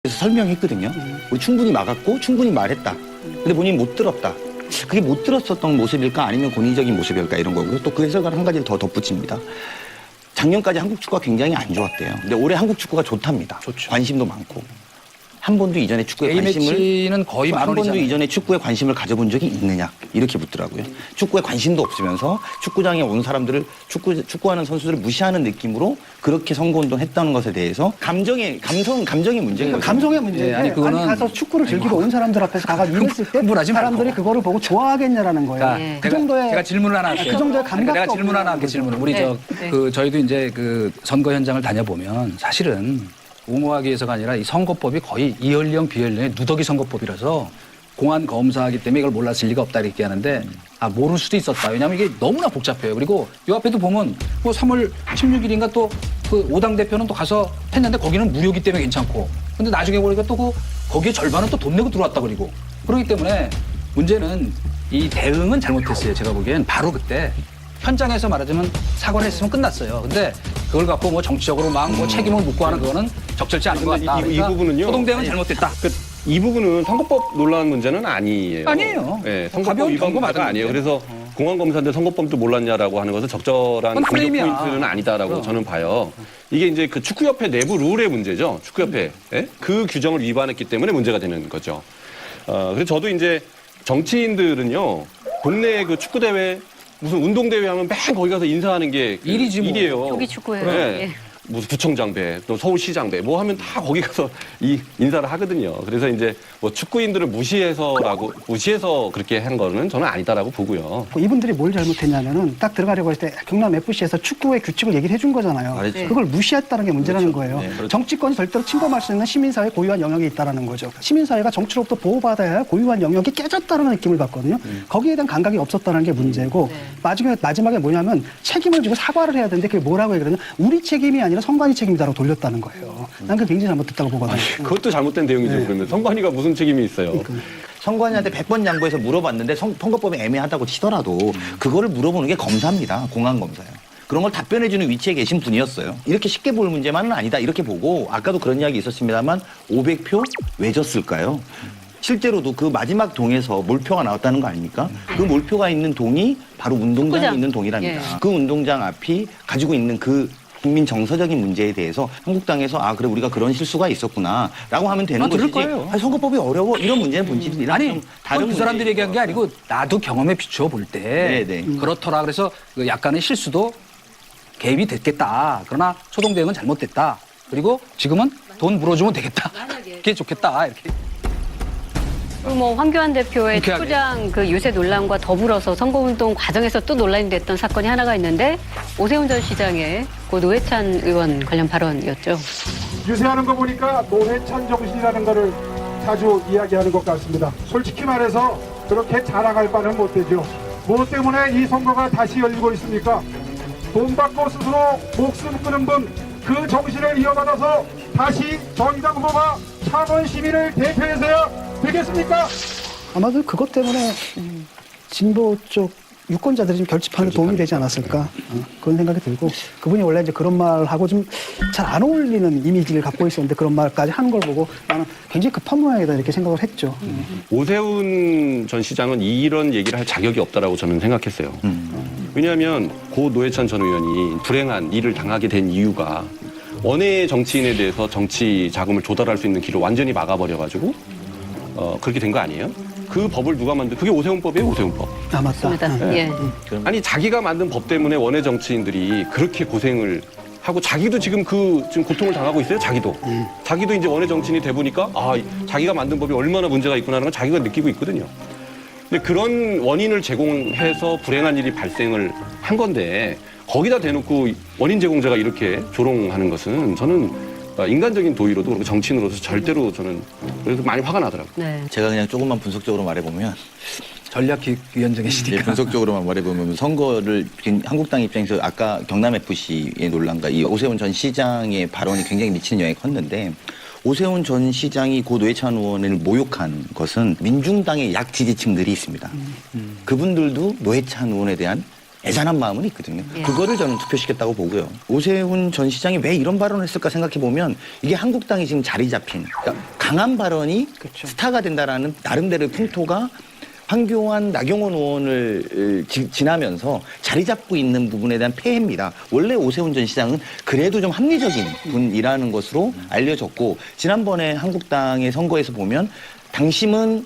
그래서 설명했거든요. 우리 충분히 막았고 충분히 말했다. 근데 본인이 못 들었다. 그게 못 들었었던 모습일까 아니면 권위적인 모습일까 이런 거고요. 또 그 해석을 한 가지를 더 덧붙입니다. 작년까지 한국 축구가 굉장히 안 좋았대요. 근데 올해 한국 축구가 좋답니다. 좋죠. 관심도 많고. 한 번도 이전에 축구에 관심을 A매치는 거의 한 번도 만원이잖아요. 이전에 축구에 관심을 가져본 적이 있느냐 이렇게 묻더라고요. 축구에 관심도 없으면서 축구장에 온 사람들을 축구하는 선수들을 무시하는 느낌으로 그렇게 선거운동 했다는 것에 대해서 감정의 문제인 거죠. 감성의 문제인데 아니, 그거는- 가서 축구를 즐기러 온 사람들 앞에서 가가 이랬을 때 흥분하지 말고. 사람들이 그거를 보고 좋아하겠냐라는 거예요. 그러니까 그 정도의 제가 질문을 하나 할게요. 그 정도의 감각도 내가 질문 하나 할게요. 없는 질문. 거죠. 우리 네. 저희도 이제 그 선거 현장을 다녀보면 사실은 옹호하기 위해서가 아니라 이 선거법이 거의 이연령 비연령의 누더기 선거법이라서 공안 검사하기 때문에 이걸 몰랐을 리가 없다 이렇게 하는데 모를 수도 있었다. 왜냐하면 이게 너무나 복잡해요. 그리고 이 앞에도 보면 뭐 3월 16일인가 또 그 5당 대표는 또 가서 했는데 거기는 무료기 때문에 괜찮고 근데 나중에 보니까 또 거기에 절반은 또 돈 내고 들어왔다 그리고 그렇기 때문에 문제는 이 대응은 잘못했어요. 제가 보기엔 바로 그때 현장에서 말하자면 사과를 했으면 끝났어요. 근데 그걸 갖고 뭐 정치적으로 막 뭐 책임을 묻고 하는 거는 적절치 않은 것 같다. 이 부분은요. 소동대응은 잘못됐다. 이 부분은 선거법 논란 문제는 아니에요. 아니에요. 네, 선거법 가벼운 위반 경고 문제가 맞은 아니에요. 문제예요. 그래서 공안검사인데 선거법도 몰랐냐라고 하는 것은 적절한 그건 공격 프레임이야. 포인트는 아니다라고 그럼. 저는 봐요. 이게 이제 그 축구협회 내부 룰의 문제죠. 축구협회. 그 규정을 위반했기 때문에 문제가 되는 거죠. 그래서 저도 이제 정치인들은요. 동네 그 축구대회 무슨 운동대회 하면 맨 거기 가서 인사하는 게 일이지 뭐. 일이에요. 조기 축구예요. 네. 예. 무슨 구청장배, 또 서울시장배, 뭐 하면 다 거기 가서 이 인사를 하거든요. 그래서 이제 뭐 축구인들을 무시해서 그렇게 한 거는 저는 아니다라고 보고요. 이분들이 뭘 잘못했냐면은 딱 들어가려고 했을 때 경남 FC에서 축구의 규칙을 얘기를 해준 거잖아요. 말했죠. 그걸 무시했다는 게 문제라는 그렇죠. 거예요. 네, 그렇죠. 정치권이 절대로 침범할 수 있는 시민사회 고유한 영역이 있다는 거죠. 시민사회가 정치로부터 보호받아야 할 고유한 영역이 깨졌다는 느낌을 받거든요. 거기에 대한 감각이 없었다는 게 문제고 마지막에 뭐냐면 책임을 지고 사과를 해야 되는데 그게 뭐라고 얘기하냐 우리 책임이 아니라 선관위 책임이다라고 돌렸다는 거예요. 난 그게 굉장히 잘못됐다고 보거든요. 그것도 잘못된 대응이죠. 그러면 선관위가 무슨 책임이 있어요. 선관위한테 100번 양보해서 물어봤는데 선거법이 애매하다고 치더라도 그거를 물어보는 게 검사입니다. 공안검사예요. 그런 걸 답변해주는 위치에 계신 분이었어요. 이렇게 쉽게 볼 문제만은 아니다. 이렇게 보고 아까도 그런 이야기 있었습니다만 500표 왜 졌을까요? 실제로도 그 마지막 동에서 몰표가 나왔다는 거 아닙니까? 그 몰표가 있는 동이 바로 운동장에 축구장. 있는 동이랍니다. 예. 그 운동장 앞이 가지고 있는 그 국민 정서적인 문제에 대해서 한국당에서 그래 우리가 그런 실수가 있었구나라고 하면 되는 들을 것이지. 거예요. 선거법이 어려워 이런 문제는 본질이 아니, 다른 그 사람들이 문제예요. 얘기한 게 아니고 나도 경험에 비추어 볼 때 네네. 그렇더라. 그래서 그 약간의 실수도 개입이 됐겠다. 그러나 소동대응은 잘못됐다. 그리고 지금은 돈 물어주면 되겠다. 그게 좋겠다. 이렇게. 그리고 뭐 황교안 대표의 유쾌하게. 축구장 그 유세 논란과 더불어서 선거운동 과정에서 또 논란이 됐던 사건이 하나가 있는데 오세훈 전 시장의 고 노회찬 의원 관련 발언이었죠. 유세하는 거 보니까 노회찬 정신이라는 거를 자주 이야기하는 것 같습니다. 솔직히 말해서 그렇게 자랑할 바는 못 되죠. 뭐 때문에 이 선거가 다시 열리고 있습니까? 돈 받고 스스로 목숨 끊은 분 그 정신을 이어받아서 다시 정의당 후보가 창원 시민을 대표해서야 되겠습니까? 아마도 그것 때문에 진보 쪽 유권자들이 좀 결집하는 데 도움이 되지 않았을까 그런 생각이 들고 그분이 원래 이제 그런 말하고 좀 잘 안 어울리는 이미지를 갖고 있었는데 그런 말까지 하는 걸 보고 나는 굉장히 급한 모양이다 이렇게 생각을 했죠. 오세훈 전 시장은 이런 얘기를 할 자격이 없다라고 저는 생각했어요. 왜냐하면 고 노회찬 전 의원이 불행한 일을 당하게 된 이유가 원외 정치인에 대해서 정치 자금을 조달할 수 있는 길을 완전히 막아버려가지고 그렇게 된 거 아니에요? 그 법을 누가 만든? 그게 오세훈법이에요, 오세훈법. 아 맞다. 맞습니다. 예. 아니 자기가 만든 법 때문에 원외 정치인들이 그렇게 고생을 하고 자기도 지금 지금 고통을 당하고 있어요. 자기도 이제 원외 정치인이 돼 보니까 자기가 만든 법이 얼마나 문제가 있구나라는 걸 자기가 느끼고 있거든요. 근데 그런 원인을 제공해서 불행한 일이 발생을 한 건데 거기다 대놓고 원인 제공자가 이렇게 조롱하는 것은 저는 인간적인 도의로도 그렇고 정치인으로서 절대로 저는 그래서 많이 화가 나더라고요. 네. 제가 그냥 조금만 분석적으로 말해보면 전략기획위원장이시니까. 분석적으로만 말해보면 선거를 한국당 입장에서 아까 경남FC의 논란과 이 오세훈 전 시장의 발언이 굉장히 미치는 영향이 컸는데 오세훈 전 시장이 고 노회찬 의원을 모욕한 것은 민중당의 약 지지층들이 있습니다. 그분들도 노회찬 의원에 대한 애잔한 마음은 있거든요. 예. 그거를 저는 투표시켰다고 보고요. 오세훈 전 시장이 왜 이런 발언을 했을까 생각해 보면 이게 한국당이 지금 자리 잡힌 그러니까 강한 발언이 그렇죠. 스타가 된다라는 나름대로의 풍토가 황교안, 나경원 의원을 지나면서 자리 잡고 있는 부분에 대한 폐해입니다. 원래 오세훈 전 시장은 그래도 좀 합리적인 분이라는 것으로 알려졌고 지난번에 한국당의 선거에서 보면 당심은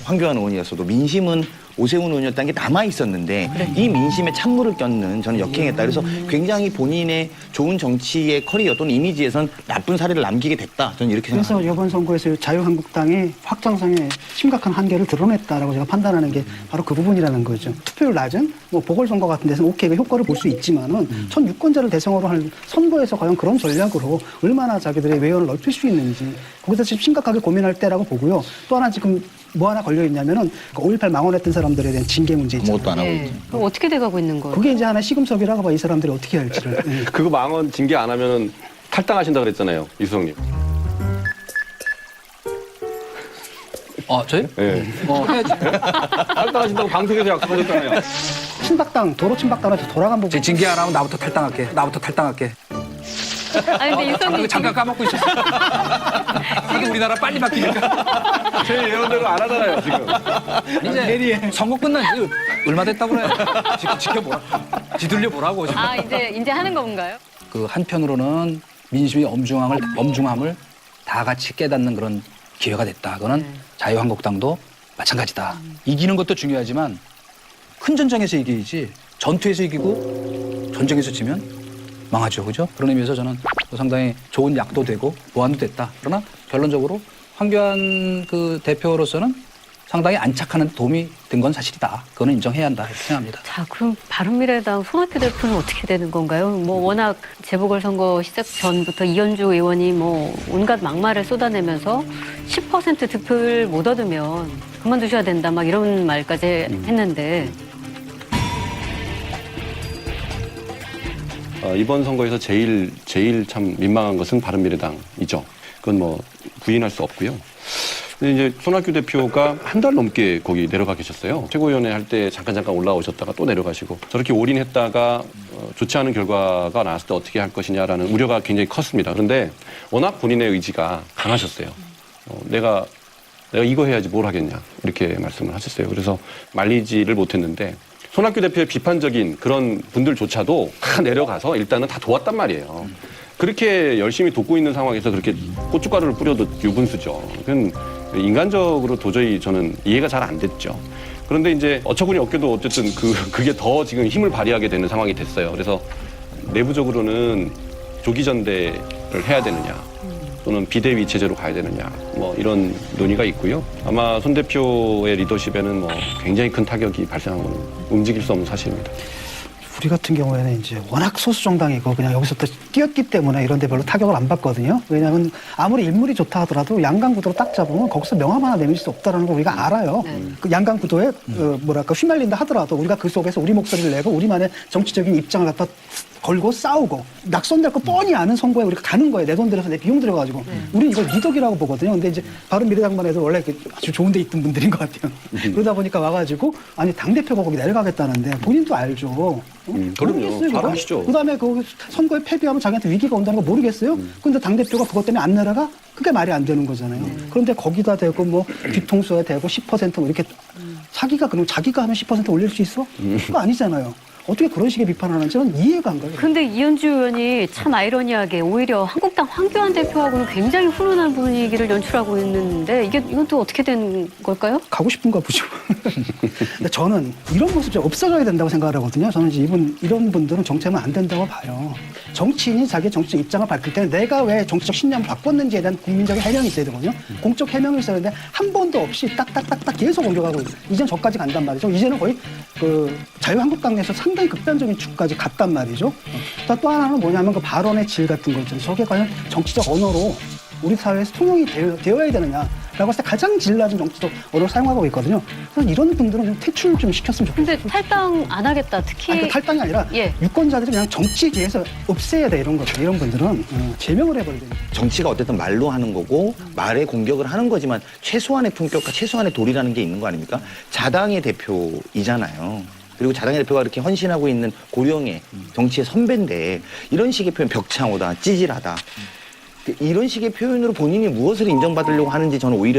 황교안 의원이었어도 민심은 오세훈 의원이었다는 게 남아 있었는데 이 민심에 찬물을 꼈는 저는 역행했다. 그래서 굉장히 본인의 좋은 정치의 커리어 또는 이미지에선 나쁜 사례를 남기게 됐다. 저는 이렇게 그래서 생각합니다. 이번 선거에서 자유한국당이 확장성의 심각한 한계를 드러냈다라고 제가 판단하는 게 바로 그 부분이라는 거죠. 투표율 낮은 뭐 보궐선거 같은 데서는 오케이 그 효과를 볼 수 있지만은 전 유권자를 대상으로 한 선거에서 과연 그런 전략으로 얼마나 자기들의 외연을 넓힐 수 있는지 거기서 지금 심각하게 고민할 때라고 보고요. 또 하나 지금 뭐 하나 걸려 있냐면은 5.18 망언했던 사람들에 대한 징계 문제 있잖아요. 아무것도 안 하고 네. 그럼 어떻게 돼가고 있는 거예요? 그게 이제 하나 시금석이라고 봐 이 사람들이 어떻게 할지를. 예. 그거 망언 징계 안 하면은 탈당하신다 그랬잖아요, 이수성님. 저희? 예. 해야지. 탈당하신다고 방송에서 약속하셨잖아요. 친박당 도로 친박당으로 돌아간 부분. 징계 안 하면 나부터 탈당할게. 아니 근데 유성님 잠깐 까먹고 있었어. 이게 우리나라 빨리 바뀌니까. 제 예언대로 안 하잖아요, 지금. 이제 선거 끝난 지 얼마 됐다고 그래. 지켜보라. 뒤돌려 보라고. 지금. 이제 하는 건가요? 그 한편으로는 민심의 엄중함을 다 같이 깨닫는 그런 기회가 됐다. 그거는 자유한국당도 마찬가지다. 이기는 것도 중요하지만 큰 전쟁에서 이기지 전투에서 이기고 전쟁에서 지면 망하죠. 그죠? 그런 의미에서 저는 상당히 좋은 약도 되고 보완도 됐다. 그러나 결론적으로 황교안 그 대표로서는 상당히 안착하는 도움이 된 건 사실이다. 그거는 인정해야 한다. 이렇게 생각합니다. 자, 그럼 바른미래당 손학규 대표는 어떻게 되는 건가요? 뭐 워낙 재보궐선거 시작 전부터 이현주 의원이 뭐 온갖 막말을 쏟아내면서 10% 득표를 못 얻으면 그만두셔야 된다. 막 이런 말까지 했는데 이번 선거에서 제일 참 민망한 것은 바른미래당이죠. 그건 뭐 부인할 수 없고요. 근데 이제 손학규 대표가 한 달 넘게 거기 내려가 계셨어요. 최고위원회 할 때 잠깐 올라오셨다가 또 내려가시고 저렇게 올인했다가 좋지 않은 결과가 나왔을 때 어떻게 할 것이냐라는 우려가 굉장히 컸습니다. 그런데 워낙 본인의 의지가 강하셨어요. 내가 이거 해야지 뭘 하겠냐 이렇게 말씀을 하셨어요. 그래서 말리지를 못했는데 손학규 대표의 비판적인 그런 분들조차도 다 내려가서 일단은 다 도왔단 말이에요. 그렇게 열심히 돕고 있는 상황에서 그렇게 고춧가루를 뿌려도 유분수죠. 그건 인간적으로 도저히 저는 이해가 잘 안 됐죠. 그런데 이제 어처구니 없게도 어쨌든 그게 더 지금 힘을 발휘하게 되는 상황이 됐어요. 그래서 내부적으로는 조기전대를 해야 되느냐 또는 비대위 체제로 가야 되느냐 뭐 이런 논의가 있고요. 아마 손 대표의 리더십에는 뭐 굉장히 큰 타격이 발생한 건 움직일 수 없는 사실입니다. 우리 같은 경우에는 이제 워낙 소수 정당이고 그냥 여기서부터 뛰었기 때문에 이런 데 별로 타격을 안 받거든요. 왜냐하면 아무리 인물이 좋다 하더라도 양강 구도로 딱 잡으면 거기서 명함 하나 내밀 수 없다는 걸 우리가 알아요. 그 양강 구도에 휘말린다 하더라도 우리가 그 속에서 우리 목소리를 내고 우리만의 정치적인 입장을 갖다 걸고 싸우고 낙선될 거 뻔히 아는 선거에 우리가 가는 거예요. 내 돈 들여서 내 비용 들여가지고. 우리는 이걸 미덕이라고 보거든요. 근데 이제 바른미래당만 해도 원래 아주 좋은 데 있던 분들인 것 같아요. 그러다 보니까 와가지고 아니 당대표가 거기 내려가겠다는데 본인도 알죠. 그럼요. 잘 아시죠. 그다음에 그 선거에 패배하면 자기한테 위기가 온다는 거 모르겠어요? 근데 당대표가 그것 때문에 안 내려가? 그게 말이 안 되는 거잖아요. 그런데 거기다 대고 뭐 뒤통수에 대고 10%뭐 이렇게 자기가 그럼 자기가 하면 10% 올릴 수 있어? 그거 아니잖아요. 어떻게 그런 식의 비판하는지는 이해가 안 가요. 근데 이현주 의원이 참 아이러니하게 오히려 한국당 황교안 대표하고는 굉장히 훈훈한 분위기를 연출하고 있는데 이건 또 어떻게 된 걸까요? 가고 싶은가 보죠. 근데 저는 이런 모습이 없어져야 된다고 생각을 하거든요. 저는 이제 이런 분들은 정치하면 안 된다고 봐요. 정치인이 자기의 정치적 입장을 밝힐 때 내가 왜 정치적 신념을 바꿨는지에 대한 국민적인 해명이 있어야 되거든요. 공적 해명이 있어야 되는데 한 번도 없이 딱딱딱딱 계속 옮겨가고 있어요. 이젠 저까지 간단 말이죠. 이제는 거의 그 자유한국당 내에서 상당히 극단적인 축까지 갔단 말이죠. 또 하나는 뭐냐면 그 발언의 질 같은 거 있잖아요. 저게 과연 정치적 언어로 우리 사회에서 통용이 되어야 되느냐라고 했을 때 가장 질 낮은 정치적 언어를 사용하고 있거든요. 그래서 이런 분들은 좀 퇴출 좀 시켰으면 좋겠어요. 근데 탈당 안 하겠다. 특히 아니, 그 탈당이 아니라 예. 유권자들이 그냥 정치에 대해서 없애야 돼 이런 것들. 이런 분들은 제명을 해버려야 돼요. 정치가 어쨌든 말로 하는 거고 말에 공격을 하는 거지만 최소한의 품격과 최소한의 도리라는 게 있는 거 아닙니까? 자당의 대표이잖아요. 그리고 자당의 대표가 그렇게 헌신하고 있는 고령의 정치의 선배인데 이런 식의 표현 벽창호다, 찌질하다 이런 식의 표현으로 본인이 무엇을 인정받으려고 하는지 저는 오히려